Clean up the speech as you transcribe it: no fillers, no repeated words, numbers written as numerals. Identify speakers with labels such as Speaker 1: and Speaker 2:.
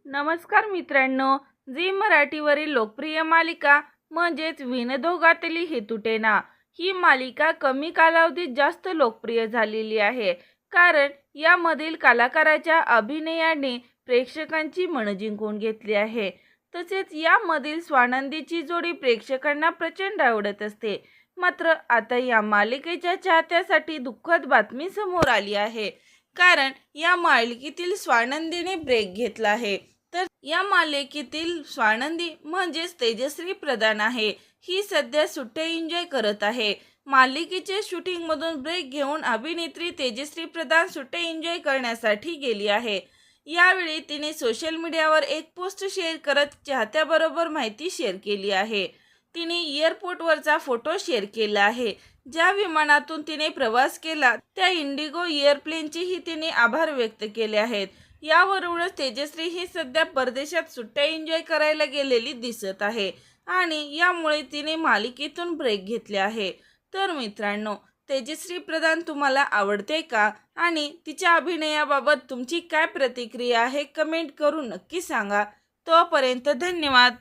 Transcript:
Speaker 1: नमस्कार मित्रांनो, झी मराठीवरील लोकप्रिय मालिका म्हणजेच विनोदोगातली हेतुटेना ही मालिका कमी कालावधीत जास्त लोकप्रिय झालेली आहे. कारण यामधील कलाकाराच्या अभिनयाने प्रेक्षकांची मन जिंकून घेतली आहे. तसेच यामधील स्वानंदीची जोडी प्रेक्षकांना प्रचंड आवडत असते. मात्र आता या मालिकेच्या चाहत्यासाठी दुःखद बातमी समोर आली आहे. कारण या मालिकेतील स्वानंदीने ब्रेक घेतला आहे. तर या मालिकेतील स्वानंदी म्हणजेच तेजश्री प्रधान आहे. ही सध्या सुट्ट्या एन्जॉय करत आहे. मालिकेच्या शूटिंग मधून ब्रेक घेऊन अभिनेत्री तेजश्री प्रधान सुट्ट्या एन्जॉय करण्यासाठी गेली आहे. यावेळी तिने सोशल मीडियावर एक पोस्ट शेअर करत चाहत्याबरोबर माहिती शेअर केली आहे. तिने एअरपोर्टवरचा फोटो शेअर केला आहे. ज्या विमानातून तिने प्रवास केला त्या इंडिगो एअरप्लेनचेही तिने आभार व्यक्त केले आहेत. यावरूनच तेजश्री ही सध्या परदेशात सुट्ट्या एन्जॉय करायला गेलेली दिसत आहे आणि यामुळे तिने मालिकेतून ब्रेक घेतले आहे. तर मित्रांनो, तेजश्री प्रधान तुम्हाला आवडते का आणि तिच्या अभिनयाबाबत तुमची काय प्रतिक्रिया आहे कमेंट करून नक्की सांगा. तोपर्यंत धन्यवाद.